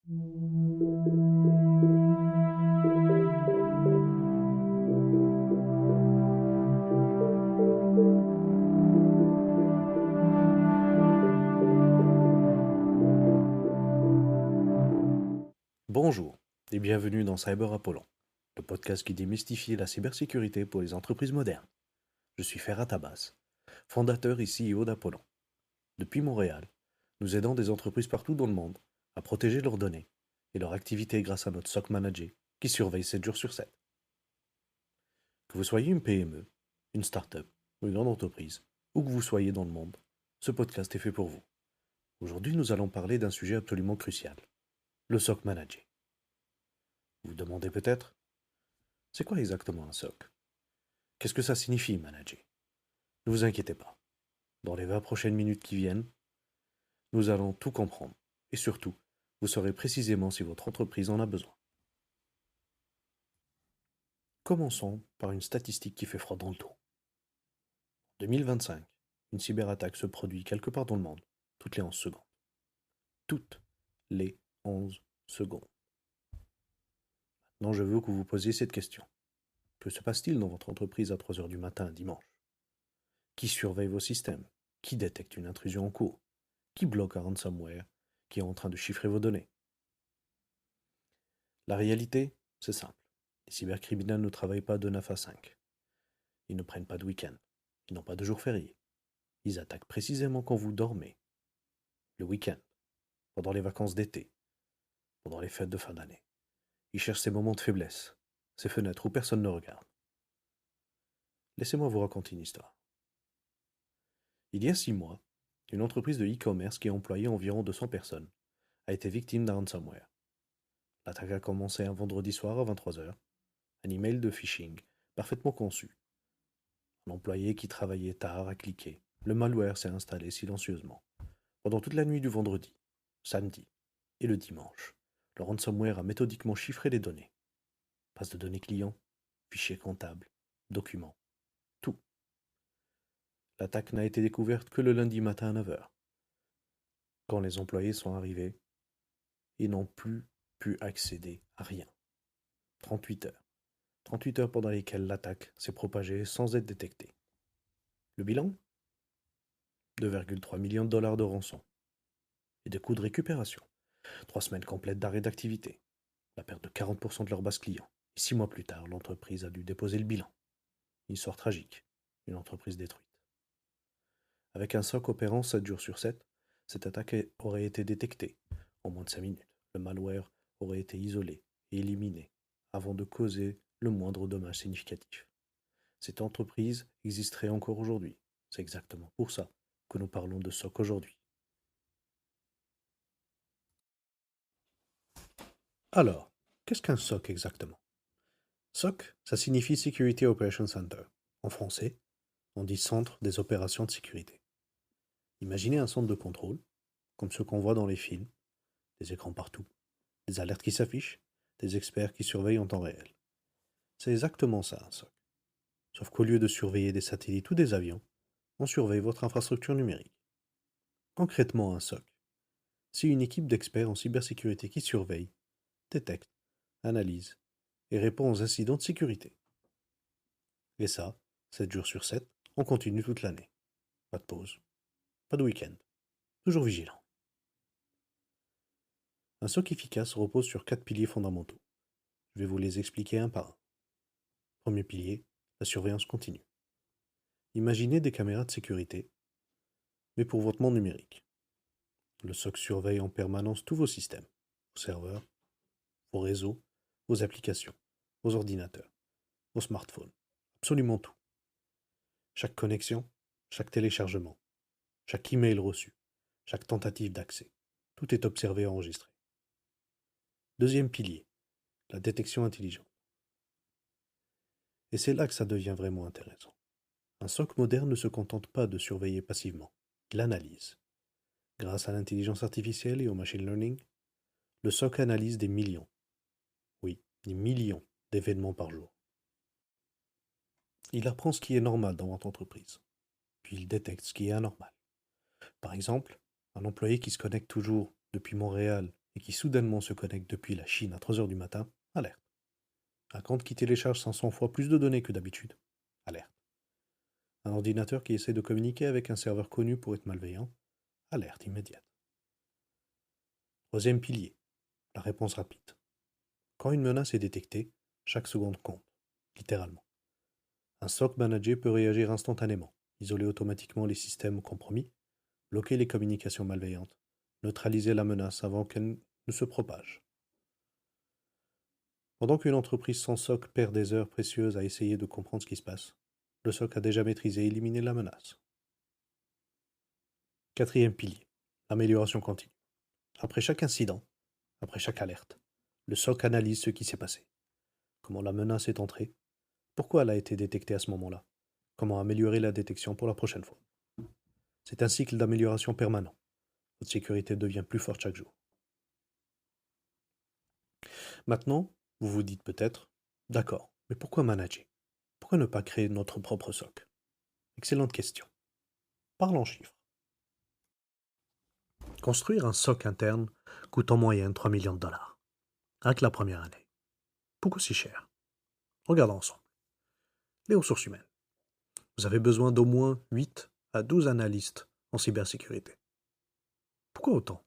Bonjour et bienvenue dans Cyber Apollon, le podcast qui démystifie la cybersécurité pour les entreprises modernes. Je suis Ferhat Abbas, fondateur et CEO d'Apollon. Depuis Montréal, nous aidons des entreprises partout dans le monde à protéger leurs données et leurs activités grâce à notre SOC Manager qui surveille 7 jours sur 7. Que vous soyez une PME, une start-up ou une grande entreprise, où que vous soyez dans le monde, ce podcast est fait pour vous. Aujourd'hui, nous allons parler d'un sujet absolument crucial, le SOC Manager. Vous vous demandez peut-être, c'est quoi exactement un SOC? Qu'est-ce que ça signifie, manager? Ne vous inquiétez pas. Dans les 20 prochaines minutes qui viennent, nous allons tout comprendre. Et surtout, vous saurez précisément si votre entreprise en a besoin. Commençons par une statistique qui fait froid dans le dos. En 2025, une cyberattaque se produit quelque part dans le monde, toutes les 11 secondes. Toutes les 11 secondes. Maintenant, je veux que vous posiez cette question. Que se passe-t-il dans votre entreprise à 3 heures du matin un dimanche? Qui surveille vos systèmes? Qui détecte une intrusion en cours? Qui bloque un ransomware qui est en train de chiffrer vos données? La réalité, c'est simple. Les cybercriminels ne travaillent pas de 9 à 5. Ils ne prennent pas de week-end. Ils n'ont pas de jours fériés. Ils attaquent précisément quand vous dormez. Le week-end, pendant les vacances d'été, pendant les fêtes de fin d'année. Ils cherchent ces moments de faiblesse, ces fenêtres où personne ne regarde. Laissez-moi vous raconter une histoire. Il y a 6 mois, une entreprise de e-commerce qui employait environ 200 personnes a été victime d'un ransomware. L'attaque a commencé un vendredi soir à 23 heures. Un email de phishing, parfaitement conçu. Un employé qui travaillait tard a cliqué. Le malware s'est installé silencieusement. Pendant toute la nuit du vendredi, samedi et le dimanche, le ransomware a méthodiquement chiffré les données. Base de données clients, fichiers comptables, documents, tout. L'attaque n'a été découverte que le lundi matin à 9 heures. Quand les employés sont arrivés, ils n'ont plus pu accéder à rien. 38 heures. 38 heures pendant lesquelles l'attaque s'est propagée sans être détectée. Le bilan? 2,3 millions de dollars de rançon et des coûts de récupération. 3 semaines complètes d'arrêt d'activité. La perte de 40% de leur base client. Et 6 mois plus tard, l'entreprise a dû déposer le bilan. Une histoire tragique. Une entreprise détruite. Avec un SOC opérant 7 jours sur 7, cette attaque aurait été détectée en moins de 5 minutes. Le malware aurait été isolé et éliminé avant de causer le moindre dommage significatif. Cette entreprise existerait encore aujourd'hui. C'est exactement pour ça que nous parlons de SOC aujourd'hui. Alors, qu'est-ce qu'un SOC exactement? SOC, ça signifie Security Operations Center. En français, on dit Centre des opérations de sécurité. Imaginez un centre de contrôle, comme ceux qu'on voit dans les films, des écrans partout, des alertes qui s'affichent, des experts qui surveillent en temps réel. C'est exactement ça, un SOC. Sauf qu'au lieu de surveiller des satellites ou des avions, on surveille votre infrastructure numérique. Concrètement, un SOC, c'est une équipe d'experts en cybersécurité qui surveille, détecte, analyse et répond aux incidents de sécurité. Et ça, 7 jours sur 7, on continue toute l'année. Pas de pause, pas de week-end, toujours vigilant. Un SOC efficace repose sur 4 piliers fondamentaux. Je vais vous les expliquer un par un. Premier pilier, la surveillance continue. Imaginez des caméras de sécurité, mais pour votre monde numérique. Le SOC surveille en permanence tous vos systèmes, vos serveurs, vos réseaux, vos applications, vos ordinateurs, vos smartphones, absolument tout. Chaque connexion, chaque téléchargement, chaque email reçu, chaque tentative d'accès, tout est observé et enregistré. Deuxième pilier, la détection intelligente. Et c'est là que ça devient vraiment intéressant. Un SOC moderne ne se contente pas de surveiller passivement, il analyse. Grâce à l'intelligence artificielle et au machine learning, le SOC analyse des millions, oui, des millions d'événements par jour. Il apprend ce qui est normal dans votre entreprise, puis il détecte ce qui est anormal. Par exemple, un employé qui se connecte toujours depuis Montréal et qui soudainement se connecte depuis la Chine à 3 heures du matin, alerte. Un compte qui télécharge 500 fois plus de données que d'habitude, alerte. Un ordinateur qui essaie de communiquer avec un serveur connu pour être malveillant, alerte immédiate. Troisième pilier, la réponse rapide. Quand une menace est détectée, chaque seconde compte, littéralement. Un SOC manager peut réagir instantanément, isoler automatiquement les systèmes compromis, bloquer les communications malveillantes, neutraliser la menace avant qu'elle ne se propage. Pendant qu'une entreprise sans SOC perd des heures précieuses à essayer de comprendre ce qui se passe, le SOC a déjà maîtrisé et éliminé la menace. Quatrième pilier, l'amélioration continue. Après chaque incident, après chaque alerte, le SOC analyse ce qui s'est passé. Comment la menace est entrée, pourquoi elle a été détectée à ce moment-là, comment améliorer la détection pour la prochaine fois. C'est un cycle d'amélioration permanent. Votre sécurité devient plus forte chaque jour. Maintenant, vous vous dites peut-être, d'accord, mais pourquoi manager? Pourquoi ne pas créer notre propre SOC? Excellente question. Parlons chiffres. Construire un SOC interne coûte en moyenne 3 millions de dollars. Avec la première année. Pourquoi si cher? Regardons ensemble. Les ressources humaines. Vous avez besoin d'au moins 8 à 12 analystes en cybersécurité. Pourquoi autant?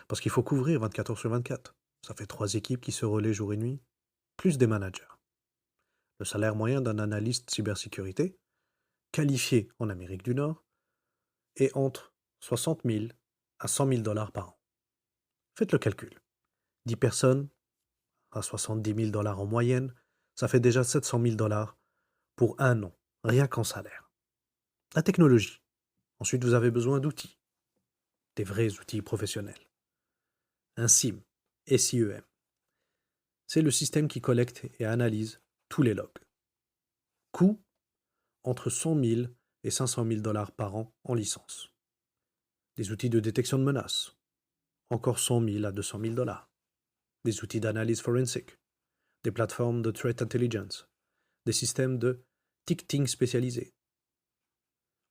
Parce qu'il faut couvrir 24 heures sur 24. Ça fait 3 équipes qui se relaient jour et nuit, plus des managers. Le salaire moyen d'un analyste cybersécurité, qualifié en Amérique du Nord, est entre 60 000 à 100 000 dollars par an. Faites le calcul. 10 personnes à 70 000 dollars en moyenne, ça fait déjà 700 000 dollars pour un an, rien qu'en salaire. La technologie. Ensuite, vous avez besoin d'outils, des vrais outils professionnels. Un SIEM, SIEM. C'est le système qui collecte et analyse tous les logs. Coût entre 100 000 et 500 000 dollars par an en licence. Des outils de détection de menaces, encore 100 000 à 200 000 dollars. Des outils d'analyse forensique, des plateformes de threat intelligence, des systèmes de ticketing spécialisés.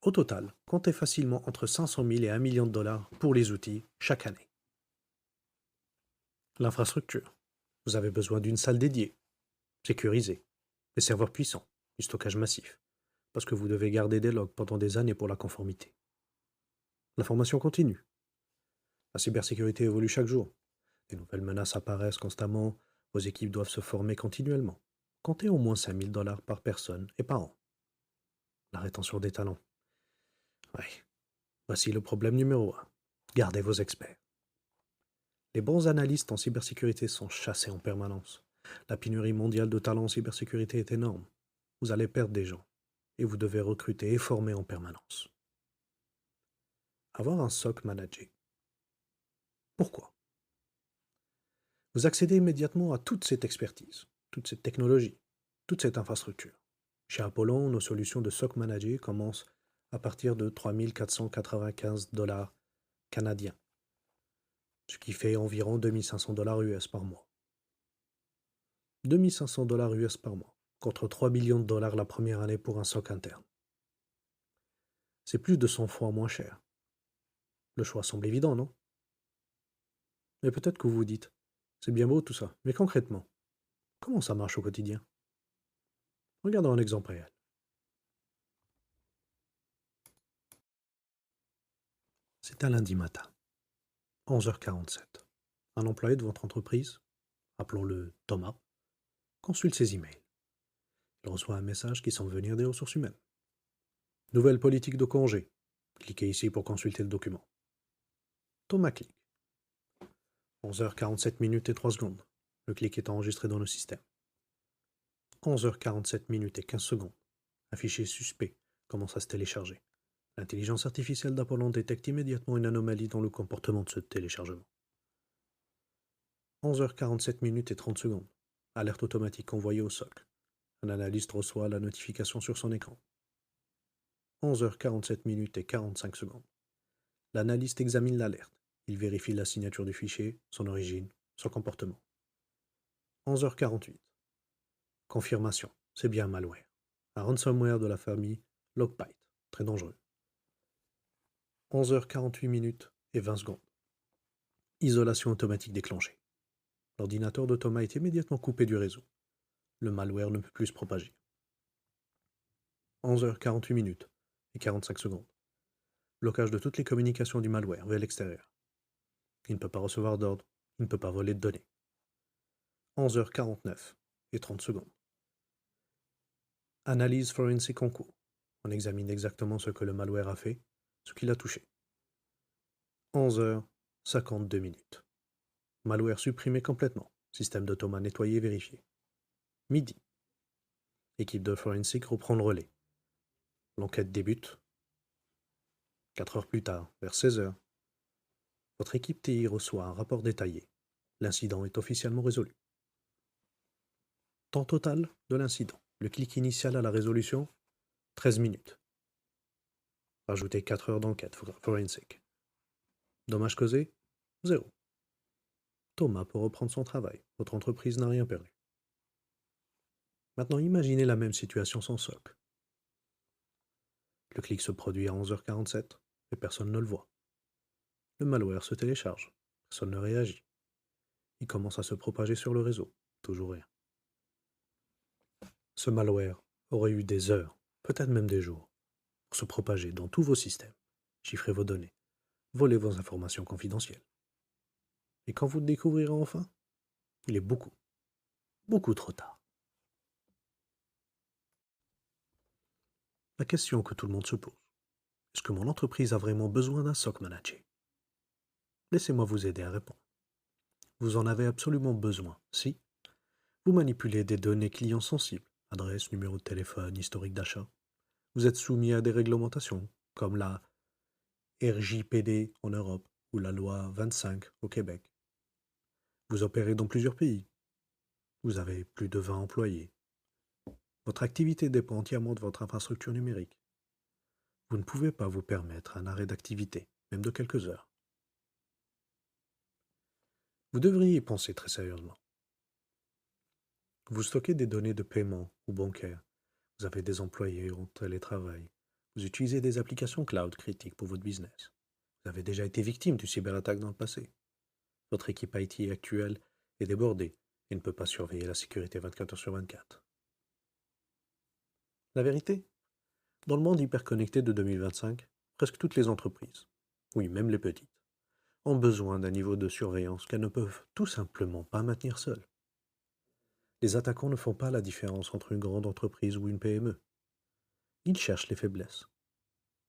Au total, comptez facilement entre 500 000 et 1 million de dollars pour les outils chaque année. L'infrastructure. Vous avez besoin d'une salle dédiée, sécurisée, des serveurs puissants, du stockage massif, parce que vous devez garder des logs pendant des années pour la conformité. La formation continue. La cybersécurité évolue chaque jour. Des nouvelles menaces apparaissent constamment. Vos équipes doivent se former continuellement. Comptez au moins 5 000 dollars par personne et par an. La rétention des talents. Oui. Voici le problème numéro 1. Gardez vos experts. Les bons analystes en cybersécurité sont chassés en permanence. La pénurie mondiale de talents en cybersécurité est énorme. Vous allez perdre des gens et vous devez recruter et former en permanence. Avoir un SOC managé. Pourquoi? Vous accédez immédiatement à toute cette expertise, toute cette technologie, toute cette infrastructure. Chez Apollon, nos solutions de SOC managé commencent à partir de 3 495 dollars canadiens, ce qui fait environ 2 500 dollars US par mois. 2 500 dollars US par mois, contre 3 millions de dollars la première année pour un SOC interne. C'est plus de 100 fois moins cher. Le choix semble évident, non? Mais peut-être que vous vous dites, c'est bien beau tout ça, mais concrètement, comment ça marche au quotidien? Regardons un exemple réel. C'est un lundi matin, 11h47. Un employé de votre entreprise, appelons-le Thomas, consulte ses emails. Il reçoit un message qui semble venir des ressources humaines. Nouvelle politique de congé. Cliquez ici pour consulter le document. Thomas clique. 11h47 minutes et 3 secondes. Le clic est enregistré dans le système. 11h47 minutes et 15 secondes. Un fichier suspect commence à se télécharger. L'intelligence artificielle d'Apollon détecte immédiatement une anomalie dans le comportement de ce téléchargement. 11h47 minutes et 30 secondes. Alerte automatique envoyée au SOC. Un analyste reçoit la notification sur son écran. 11h47 minutes et 45 secondes. L'analyste examine l'alerte. Il vérifie la signature du fichier, son origine, son comportement. 11h48. Confirmation, c'est bien un malware. Un ransomware de la famille Lockbite, très dangereux. 11h48 minutes et 20 secondes. Isolation automatique déclenchée. L'ordinateur de Thomas est immédiatement coupé du réseau. Le malware ne peut plus se propager. 11h48 et 45 secondes. Blocage de toutes les communications du malware vers l'extérieur. Il ne peut pas recevoir d'ordre, il ne peut pas voler de données. 11h49 et 30 secondes. Analyse forensique en cours. On examine exactement ce que le malware a fait, ce qu'il a touché. 11h52. Malware supprimé complètement. Système de Thomas nettoyé et vérifié. Midi. Équipe de forensique reprend le relais. L'enquête débute. 4 heures plus tard, vers 16h, votre équipe TI reçoit un rapport détaillé. L'incident est officiellement résolu. Temps total de l'incident. Le clic initial à la résolution, 13 minutes. Ajoutez 4 heures d'enquête forensique. Dommage causé, 0. Thomas peut reprendre son travail. Votre entreprise n'a rien perdu. Maintenant, imaginez la même situation sans SOC. Le clic se produit à 11h47 et personne ne le voit. Le malware se télécharge. Personne ne réagit. Il commence à se propager sur le réseau. Toujours rien. Ce malware aurait eu des heures, peut-être même des jours, pour se propager dans tous vos systèmes, chiffrer vos données, voler vos informations confidentielles. Et quand vous le découvrirez enfin, il est beaucoup, beaucoup trop tard. La question que tout le monde se pose, est-ce que mon entreprise a vraiment besoin d'un SOC manager? Laissez-moi vous aider à répondre. Vous en avez absolument besoin si vous manipulez des données clients sensibles, adresse, numéro de téléphone, historique d'achat. Vous êtes soumis à des réglementations, comme la RJPD en Europe ou la loi 25 au Québec. Vous opérez dans plusieurs pays. Vous avez plus de 20 employés. Votre activité dépend entièrement de votre infrastructure numérique. Vous ne pouvez pas vous permettre un arrêt d'activité, même de quelques heures. Vous devriez y penser très sérieusement. Vous stockez des données de paiement ou bancaires. Vous avez des employés en télétravail. Vous utilisez des applications cloud critiques pour votre business. Vous avez déjà été victime d'une cyberattaque dans le passé. Votre équipe IT actuelle est débordée et ne peut pas surveiller la sécurité 24 heures sur 24. La vérité, dans le monde hyperconnecté de 2025, presque toutes les entreprises, oui même les petites, ont besoin d'un niveau de surveillance qu'elles ne peuvent tout simplement pas maintenir seules. Les attaquants ne font pas la différence entre une grande entreprise ou une PME. Ils cherchent les faiblesses.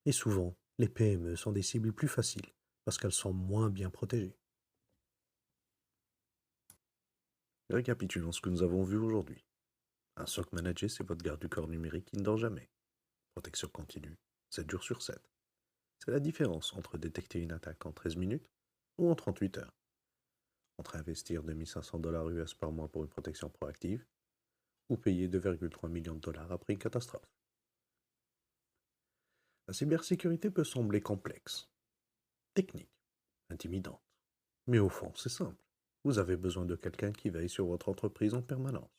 Et souvent, les PME sont des cibles plus faciles parce qu'elles sont moins bien protégées. Récapitulons ce que nous avons vu aujourd'hui. Un SOC manager, c'est votre garde du corps numérique qui ne dort jamais. Protection continue, 7 jours sur 7. C'est la différence entre détecter une attaque en 13 minutes ou en 38 heures. Entre investir 2500 $ US par mois pour une protection proactive ou payer 2,3 millions de dollars après une catastrophe. La cybersécurité peut sembler complexe, technique, intimidante. Mais au fond, c'est simple. Vous avez besoin de quelqu'un qui veille sur votre entreprise en permanence.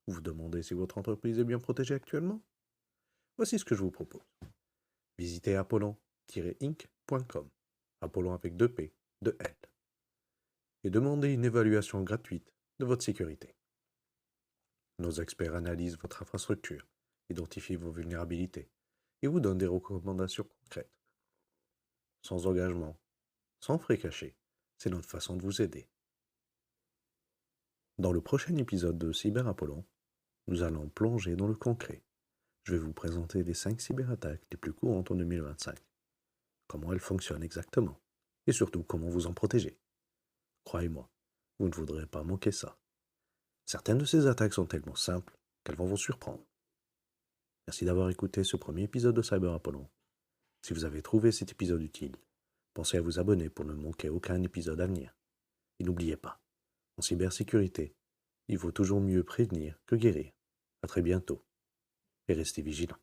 Vous vous demandez si votre entreprise est bien protégée actuellement? Voici ce que je vous propose. Visitez apollon-inc.com, Apollon avec 2 P, 2 L, et demandez une évaluation gratuite de votre sécurité. Nos experts analysent votre infrastructure, identifient vos vulnérabilités et vous donnent des recommandations concrètes. Sans engagement, sans frais cachés, c'est notre façon de vous aider. Dans le prochain épisode de Cyber Apollon, nous allons plonger dans le concret. Je vais vous présenter les 5 cyberattaques les plus courantes en 2025. Comment elles fonctionnent exactement et surtout comment vous en protéger. Croyez-moi, vous ne voudrez pas manquer ça. Certaines de ces attaques sont tellement simples qu'elles vont vous surprendre. Merci d'avoir écouté ce premier épisode de Cyber Apollon. Si vous avez trouvé cet épisode utile, pensez à vous abonner pour ne manquer aucun épisode à venir. Et n'oubliez pas, en cybersécurité, il vaut toujours mieux prévenir que guérir. À très bientôt et restez vigilants.